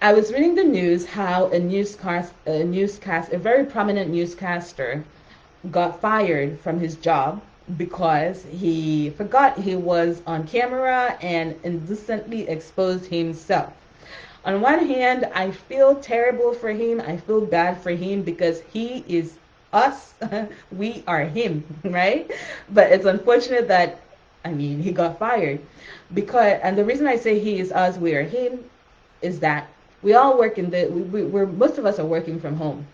I was reading the news how a very prominent newscaster got fired from his job because he forgot he was on camera and indecently exposed himself. On one hand, I feel terrible for him. I feel bad for him because he is us. We are him, right? But it's unfortunate that, I mean, he got fired. And the reason I say he is us, we are him, is that we all work in we're, most of us are working from home.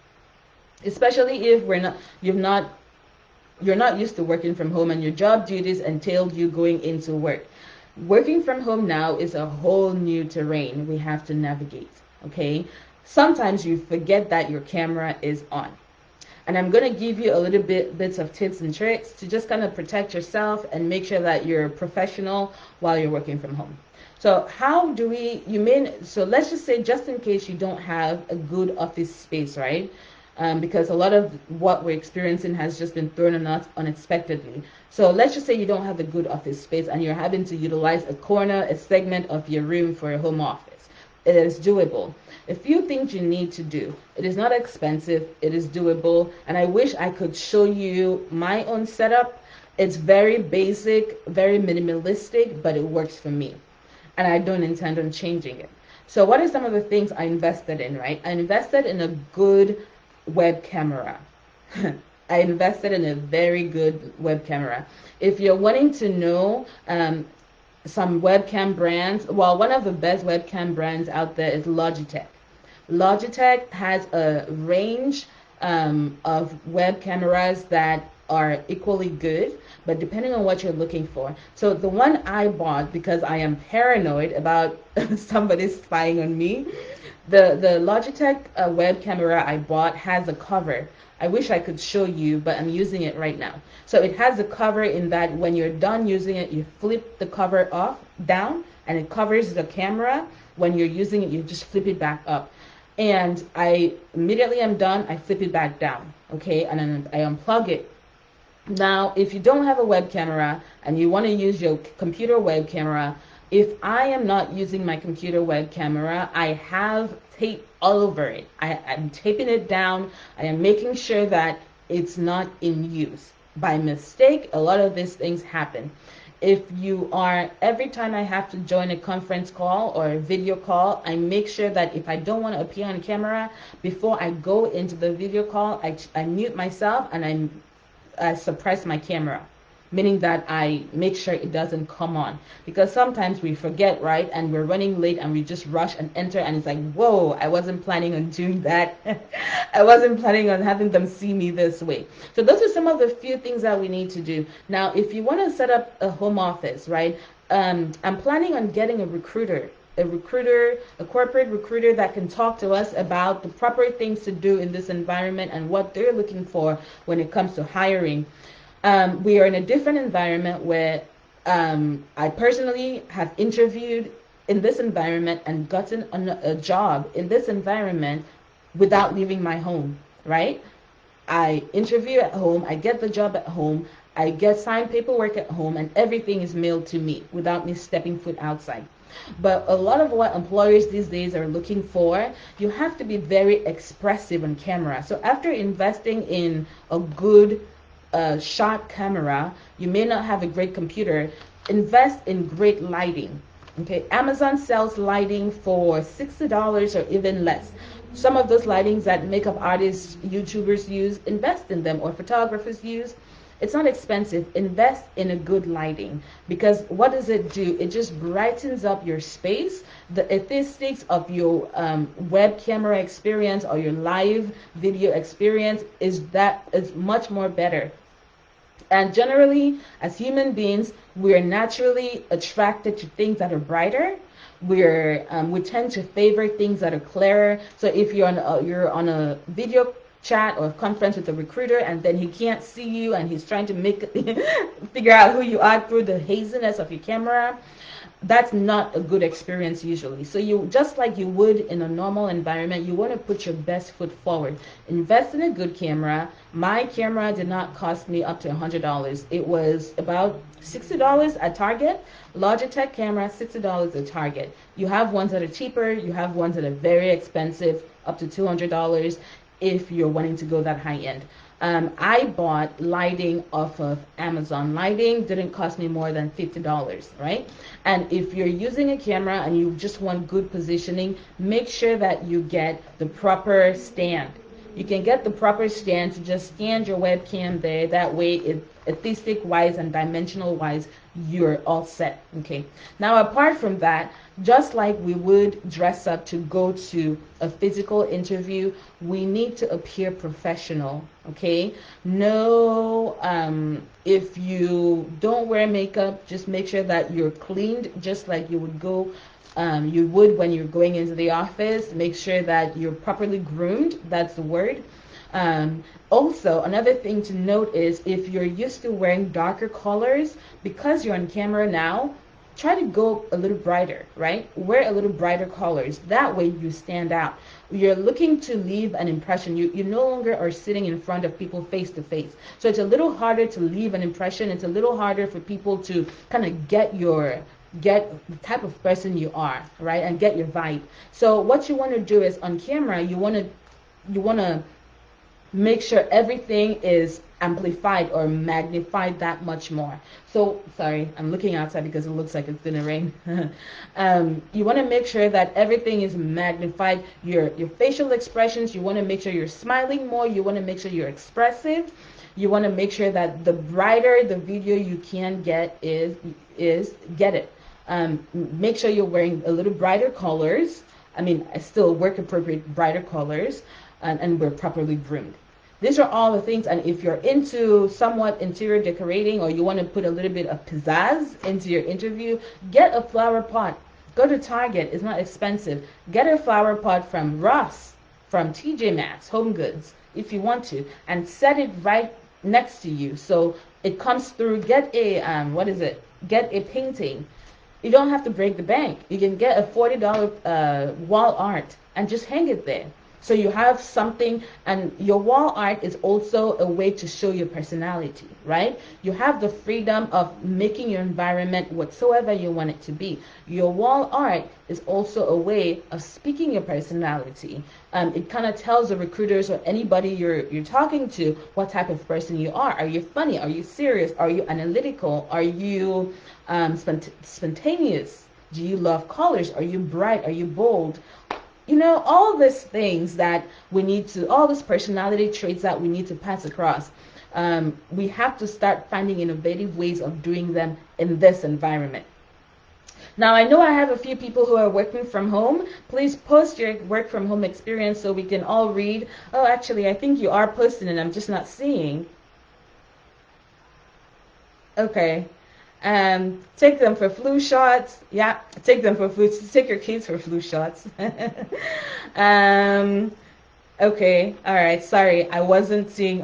Especially if you're not used to working from home and your job duties entailed you going into work. Working from home now is a whole new terrain we have to navigate, okay? Sometimes you forget that your camera is on. And I'm going to give you a little bits of tips and tricks to just kind of protect yourself and make sure that you're professional while you're working from home. So how do we, so let's just say, just in case you don't have a good office space, right? Because a lot of what we're experiencing has just been thrown on us unexpectedly. So let's just say you don't have a good office space and you're having to utilize a corner, a segment of your room for a home office. It is doable. A few things you need to do. It is not expensive. It is doable. And I wish I could show you my own setup. It's very basic, very minimalistic, but it works for me. And I don't intend on changing it. So what are some of the things I invested in, right? I invested in a good web camera. I invested in a very good web camera. If you're wanting to know some webcam brands, well, one of the best webcam brands out there is Logitech. Logitech has a range of web cameras that are equally good, but depending on what you're looking for. So the one I bought, because I am paranoid about somebody spying on me, the Logitech web camera I bought has a cover. I wish I could show you, but I'm using it right now. So it has a cover in that when you're done using it, you flip the cover down, and it covers the camera. When you're using it, you just flip it back up. And I immediately am done, I flip it back down, okay? And then I unplug it. Now, if you don't have a web camera and you want to use your computer web camera, if I am not using my computer web camera, I have tape all over it. I'm taping it down. I am making sure that it's not in use. By mistake, a lot of these things happen. If you are, every time I have to join a conference call or a video call, I make sure that if I don't want to appear on camera, before I go into the video call, I mute myself and I suppress my camera, meaning that I make sure it doesn't come on. Because sometimes we forget, right? And we're running late and we just rush and enter, and it's like, whoa, I wasn't planning on doing that. I wasn't planning on having them see me this way. So those are some of the few things that we need to do. Now, if you want to set up a home office, right? I'm planning on getting a corporate recruiter that can talk to us about the proper things to do in this environment and what they're looking for when it comes to hiring. We are in a different environment where I personally have interviewed in this environment and gotten a job in this environment without leaving my home, right? I interview at home, I get the job at home, I get signed paperwork at home, and everything is mailed to me without me stepping foot outside. But a lot of what employers these days are looking for, you have to be very expressive on camera. So after investing in a good shot camera, you may not have a great computer, invest in great lighting. Okay, Amazon sells lighting for $60 or even less. Some of those lightings that makeup artists, YouTubers use, invest in them, or photographers use. It's not expensive. Invest in a good lighting, because what does it do? It just brightens up your space. The aesthetics of your web camera experience or your live video experience is much more better. And generally, as human beings, we're naturally attracted to things that are brighter. We tend to favor things that are clearer. So if you're on a video chat or conference with a recruiter, and then he can't see you and he's trying to figure out who you are through the haziness of your camera, that's not a good experience usually. So you, just like you would in a normal environment, you want to put your best foot forward. Invest in a good camera. My camera did not cost me up to $100. It was about $60 at Target. Logitech camera, $60 at Target. You have ones that are cheaper, you have ones that are very expensive, up to $200 if you're wanting to go that high end. I bought lighting off of Amazon. Lighting didn't cost me more than $50, right? And if you're using a camera and you just want good positioning, make sure that you get the proper stand. You can get the proper stand to just stand your webcam there. That way, artistic wise and dimensional wise, you're all set. Okay. Now, apart from that, just like we would dress up to go to a physical interview, we need to appear professional. Okay. No, if you don't wear makeup, just make sure that you're cleaned, just like you would go. You would when you're going into the office. Make sure that you're properly groomed. That's the word. Also, another thing to note is if you're used to wearing darker colors, because you're on camera now, try to go a little brighter, right? Wear a little brighter colors. That way you stand out. You're looking to leave an impression. You no longer are sitting in front of people face to face. So it's a little harder to leave an impression. It's a little harder for people to kind of get the type of person you are, right? And get your vibe. So what you want to do is on camera, you want to make sure everything is amplified or magnified that much more. So, sorry, I'm looking outside because it looks like it's gonna rain. You want to make sure that everything is magnified. Your facial expressions, you want to make sure you're smiling more. You want to make sure you're expressive. You want to make sure that the brighter the video you can get is get it. Make sure you're wearing a little brighter colors. I mean, still work appropriate brighter colors, and we're properly groomed. These are all the things, and if you're into somewhat interior decorating or you want to put a little bit of pizzazz into your interview, get a flower pot. Go to Target, it's not expensive. Get a flower pot from Ross, from TJ Maxx, Home Goods, if you want to, and set it right next to you so it comes through. Get a, get a painting. You don't have to break the bank. You can get a $40 wall art and just hang it there. So you have something, and your wall art is also a way to show your personality, right? You have the freedom of making your environment whatsoever you want it to be. Your wall art is also a way of speaking your personality. It kind of tells the recruiters or anybody you're talking to what type of person you are. Are you funny? Are you serious? Are you analytical? Are you spontaneous? Do you love colors? Are you bright? Are you bold? You know, all these things that we need to, all these personality traits that we need to pass across. We have to start finding innovative ways of doing them in this environment. Now, I know I have a few people who are working from home. Please post your work from home experience so we can all read. Oh, actually, I think you are posting it. I'm just not seeing. Okay. Take them for flu shots. Yeah, take them for flu. Take your kids for flu shots. Okay, all right. Sorry, I wasn't seeing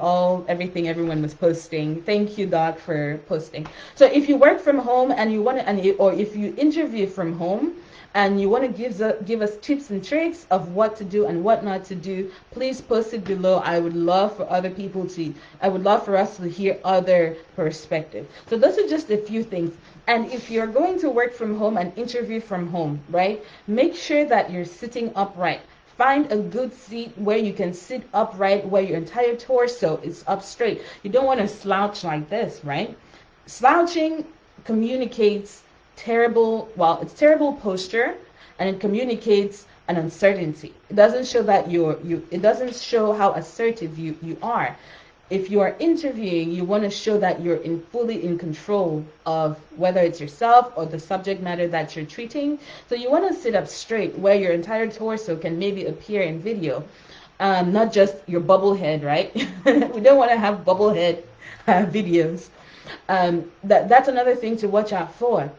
everything everyone was posting. Thank you, Doc, for posting. So if you work from home and you want to, or if you interview from home and you want to give us tips and tricks of what to do and what not to do, please post it below. I would love for other people to. I would love for us to hear other perspectives. So those are just a few things. And if you're going to work from home and interview from home, right? Make sure that you're sitting upright. Find a good seat where you can sit upright, where your entire torso is up straight. You don't want to slouch like this, right? Slouching communicates it's terrible posture, and it communicates an uncertainty. It doesn't show that it doesn't show how assertive you are. If you are interviewing, you want to show that you're fully in control of whether it's yourself or the subject matter that you're treating. So you want to sit up straight where your entire torso can maybe appear in video, not just your bubble head, right? We don't want to have bubble head videos. That's another thing to watch out for.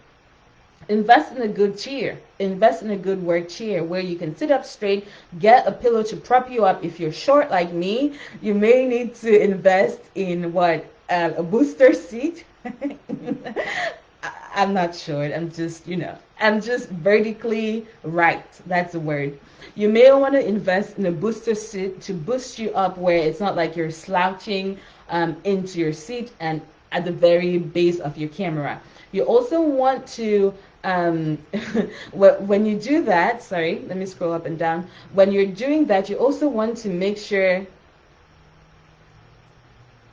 Invest in a good chair. Invest in a good work chair where you can sit up straight, get a pillow to prop you up. If you're short like me, you may need to invest in a booster seat. I'm not short. I'm just, I'm just vertically right. That's the word. You may want to invest in a booster seat to boost you up where it's not like you're slouching into your seat and at the very base of your camera. You also want to, um, when you do that, sorry, let me scroll up and down. When you're doing that, you also want to make sure,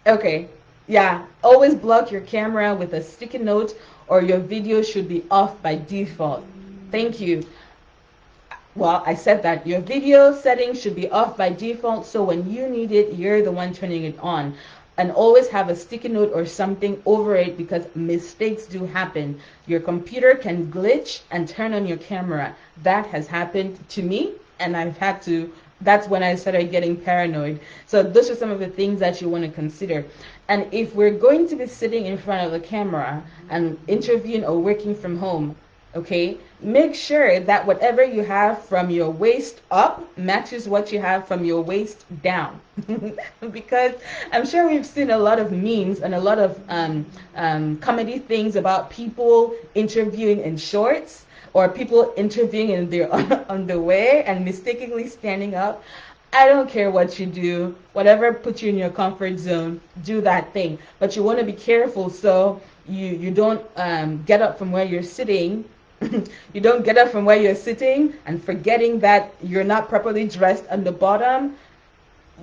okay, yeah, always block your camera with a sticky note or your video should be off by default. Thank you. Well, I said that your video settings should be off by default, so when you need it, you're the one turning it on. And always have a sticky note or something over it because mistakes do happen. Your computer can glitch and turn on your camera. That has happened to me, and I've had to. That's when I started getting paranoid. So those are some of the things that you want to consider. And if we're going to be sitting in front of the camera and interviewing or working from home, okay, make sure that whatever you have from your waist up matches what you have from your waist down. Because I'm sure we've seen a lot of memes and a lot of comedy things about people interviewing in shorts or people interviewing in their underwear and mistakenly standing up. I don't care what you do, whatever puts you in your comfort zone, do that thing. But you want to be careful so you don't get up from where you're sitting. You don't get up from where you're sitting and forgetting that you're not properly dressed on the bottom.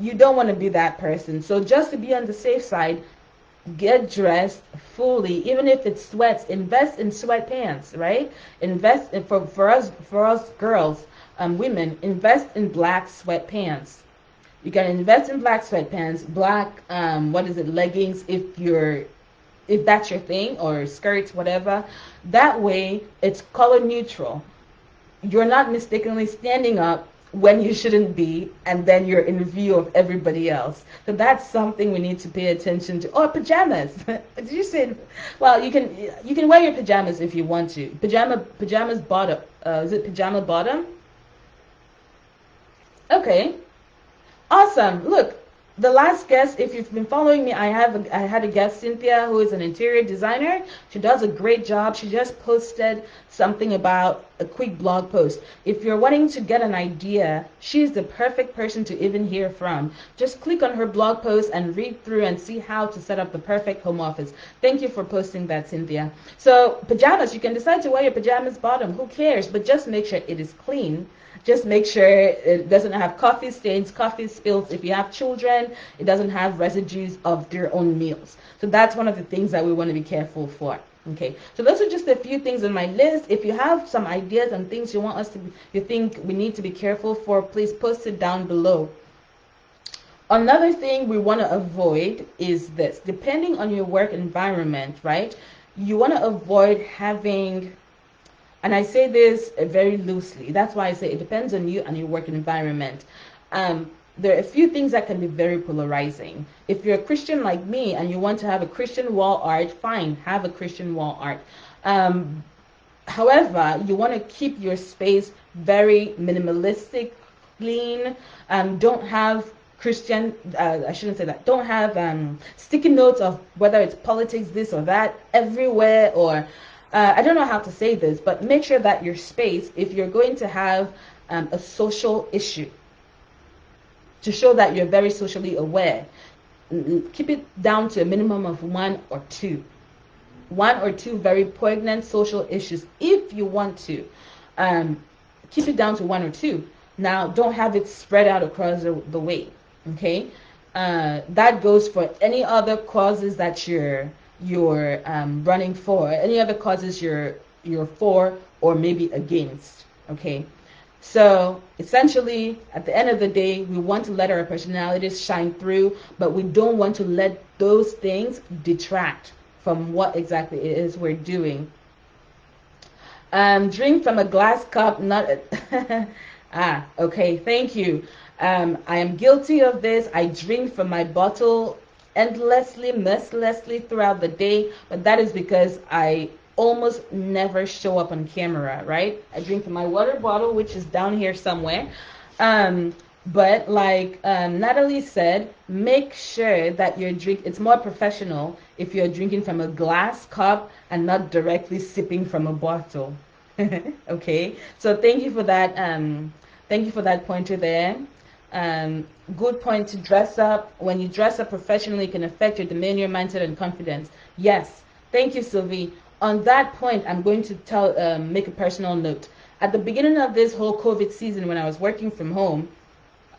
You don't want to be that person. So just to be on the safe side, get dressed fully. Even if it's sweats, invest in sweatpants, right? Invest in, for us girls, women, invest in black sweatpants. You can invest in black sweatpants, black leggings if that's your thing, or skirts, whatever. That way it's color neutral. You're not mistakenly standing up when you shouldn't be, and then you're in view of everybody else. So that's something we need to pay attention to. Or pajamas. Did you say? Well, you can wear your pajamas if you want to. Pajamas bottom. Is it pajama bottom? Okay. Awesome. Look, the last guest, if you've been following me, I had a guest, Cynthia, who is an interior designer. She does a great job. She just posted something about a quick blog post. If you're wanting to get an idea, she's the perfect person to even hear from. Just click on her blog post and read through and see how to set up the perfect home office. Thank you for posting that, Cynthia. So pajamas, you can decide to wear your pajamas bottom. Who cares? But just make sure it is clean. Just make sure it doesn't have coffee stains, coffee spills. If you have children, it doesn't have residues of their own meals. So that's one of the things that we want to be careful for. Okay, so those are just a few things on my list. If you have some ideas and things you want us to you think we need to be careful for, please post it down below. Another thing we want to avoid is this. Depending on your work environment, right, you want to avoid having, and I say this very loosely. That's why I say it depends on you and your work environment. There are a few things that can be very polarizing. If you're a Christian like me and you want to have a Christian wall art, fine, have a Christian wall art. However, you want to keep your space very minimalistic, clean. Don't have Christian, I shouldn't say that. Don't have sticky notes of whether it's politics, this or that, everywhere, or I don't know how to say this, but make sure that your space, if you're going to have a social issue, to show that you're very socially aware, keep it down to a minimum of one or two very poignant social issues. If you want to, keep it down to one or two. Now, don't have it spread out across the way. Okay, that goes for any other causes that you're running for, any other causes you're for or maybe against. Okay, so essentially at the end of the day, we want to let our personalities shine through, but we don't want to let those things detract from what exactly it is we're doing. Drink from a glass cup, not okay, thank you. I am guilty of this. I drink from my bottle endlessly, mercilessly throughout the day, but that is because I almost never show up on camera, right? I drink from my water bottle, which is down here somewhere. But like Natalie said, make sure that your drink, it's more professional if you're drinking from a glass cup and not directly sipping from a bottle. Okay, so thank you for that pointer there. Um, Good point to dress up. When you dress up professionally, it can affect your demeanor, mindset, and confidence. Yes, thank you, Sylvie. On that point, I'm going to make a personal note. At the beginning of this whole COVID season, when I was working from home,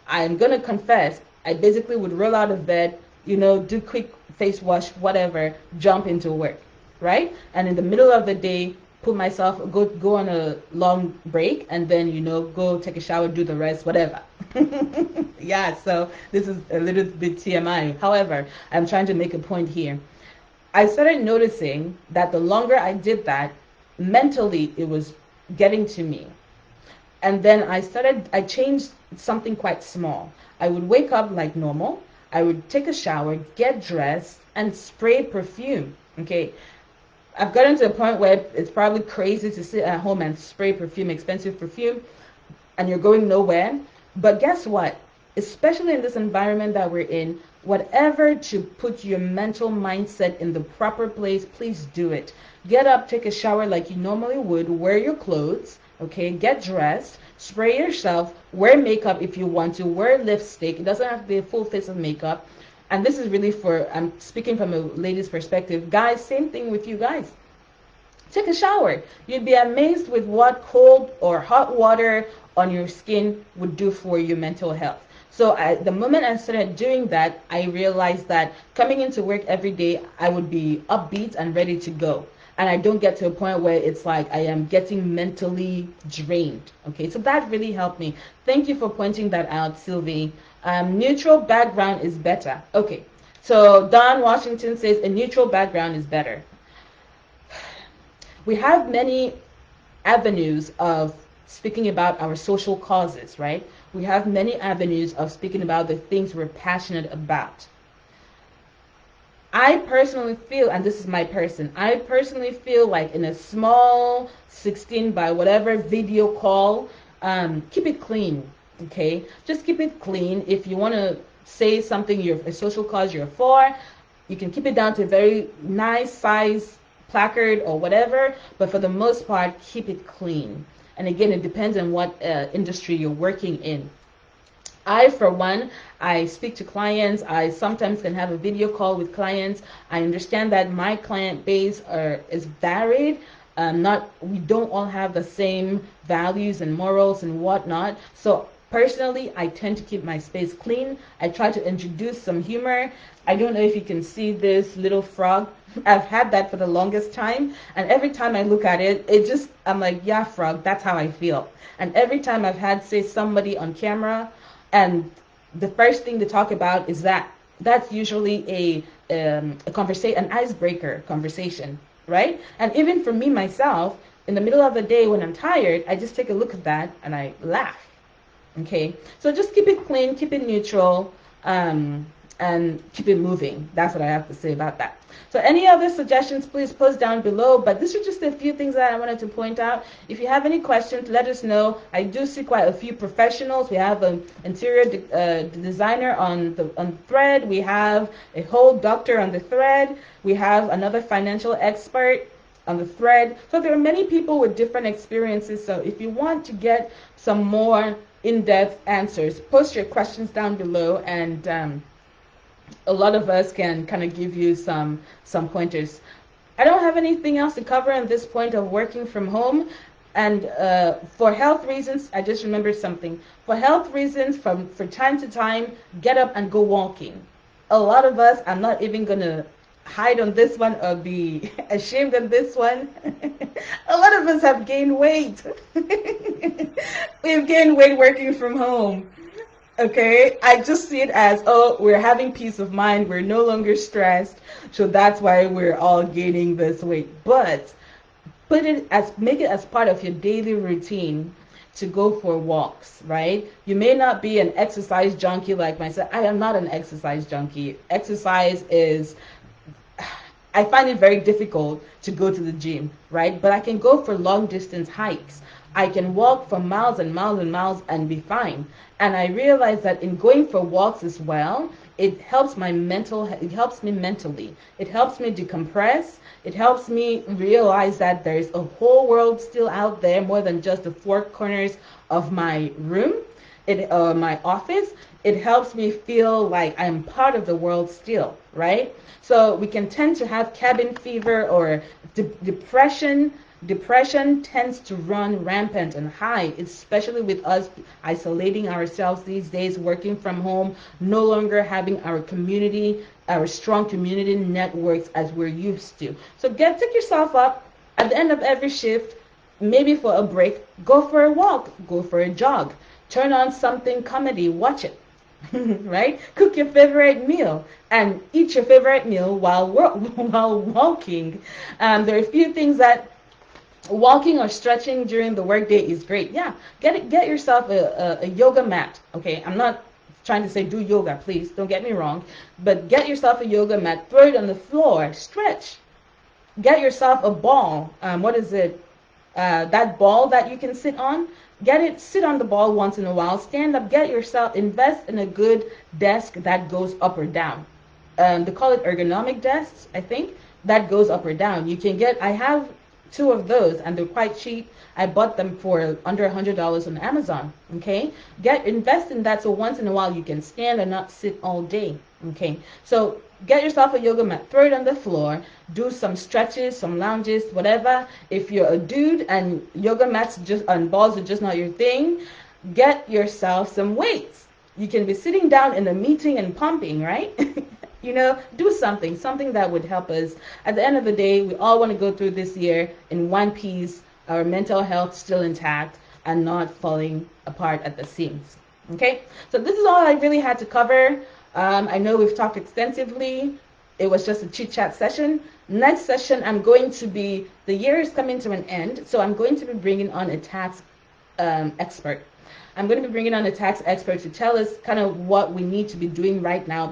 I'm gonna confess, I basically would roll out of bed, do quick face wash, whatever, jump into work, right? And in the middle of the day, put myself go on a long break, and then go take a shower, do the rest, whatever. Yeah, so this is a little bit TMI. However, I'm trying to make a point here. I started noticing that the longer I did that, mentally it was getting to me. And then I changed something quite small. I would wake up like normal. I would take a shower, get dressed, and spray perfume. Okay. I've gotten to a point where it's probably crazy to sit at home and spray perfume, expensive perfume, and you're going nowhere. But guess what? Especially in this environment that we're in, whatever to put your mental mindset in the proper place, please do it. Get up, take a shower like you normally would, wear your clothes, okay, get dressed, spray yourself, wear makeup if you want to, wear lipstick. It doesn't have to be a full face of makeup. And this is really I'm speaking from a lady's perspective. Guys, same thing with you guys. Take a shower. You'd be amazed with what cold or hot water on your skin would do for your mental health. So the moment I started doing that, I realized that coming into work every day, I would be upbeat and ready to go. And I don't get to a point where it's like I am getting mentally drained. Okay, so that really helped me. Thank you for pointing that out, Sylvie. Neutral background is better. Okay, so Don Washington says a neutral background is better. We have many avenues of speaking about our social causes, right? We have many avenues of speaking about the things we're passionate about. I personally feel, and this is my person, I personally feel like in a small 16 by whatever video call, keep it clean, okay? Just keep it clean. If you want to say something, you're a social cause you're for, you can keep it down to a very nice size placard or whatever, but for the most part, keep it clean. And again, it depends on what industry you're working in. For one, I speak to clients. I sometimes can have a video call with clients. I understand that my client base is varied. We don't all have the same values and morals and whatnot. So personally, I tend to keep my space clean. I try to introduce some humor. I don't know if you can see this little frog. I've had that for the longest time. And every time I look at it, I'm like, yeah, frog, that's how I feel. And every time I've had, say, somebody on camera, and the first thing to talk about is that's usually an icebreaker conversation, right? And even for me myself, in the middle of the day when I'm tired, I just take a look at that and I laugh. Okay, so just keep it clean, keep it neutral, and keep it moving. That's what I have to say about that. So any other suggestions, please post down below. But these are just a few things that I wanted to point out. If you have any questions, let us know. I do see quite a few professionals. We have an interior designer on the thread. We have a whole doctor on the thread. We have another financial expert on the thread. So there are many people with different experiences. So if you want to get some more in-depth answers, post your questions down below, and a lot of us can kind of give you some pointers. I don't have anything else to cover on this point of working from home. And for health reasons, I just remembered something. For health reasons, for time to time, get up and go walking. A lot of us, I'm not even going to hide on this one or be ashamed of this one. A lot of us have gained weight. We've gained weight working from home. Okay, I just see it as, oh, we're having peace of mind, we're no longer stressed, so that's why we're all gaining this weight. But make it as part of your daily routine to go for walks, right? You may not be an exercise junkie like myself. I am not an exercise junkie. I find it very difficult to go to the gym, right? But I can go for long distance hikes. I can walk for miles and miles and miles and be fine. And I realized that in going for walks as well, it helps me mentally. It helps me decompress. It helps me realize that there's a whole world still out there more than just the four corners of my room, my office. It helps me feel like I'm part of the world still, right? So we can tend to have cabin fever or depression. Depression tends to run rampant and high, especially with us isolating ourselves these days, working from home, no longer having our strong community networks as we're used to. So take yourself up at the end of every shift, maybe for a break, go for a walk, go for a jog, turn on something comedy, watch it. Right? Cook your favorite meal and eat your favorite meal while while walking. There are a few things that walking or stretching during the workday is great. Yeah, get yourself a yoga mat. Okay, I'm not trying to say do yoga, please don't get me wrong, but get yourself a yoga mat, throw it on the floor, stretch. Get yourself a ball. What is it? That ball that you can sit on. Sit on the ball once in a while. Stand up, invest in a good desk that goes up or down. They call it ergonomic desks, I think, that goes up or down. I have two of those and they're quite cheap. I bought them for under $100 on Amazon. Okay, invest in that so once in a while you can stand and not sit all day. Okay, so get yourself a yoga mat, throw it on the floor, do some stretches, some lounges, whatever. If you're a dude and yoga mats and balls are just not your thing, get yourself some weights. You can be sitting down in a meeting and pumping, right? Do something that would help us. At the end of the day, we all want to go through this year in one piece, our mental health still intact and not falling apart at the seams. Okay, so this is all I really had to cover. I know we've talked extensively. It was just a chit chat session. Next session, the year is coming to an end, so I'm going to be bringing on a tax expert. I'm going to be bringing on a tax expert to tell us kind of what we need to be doing right now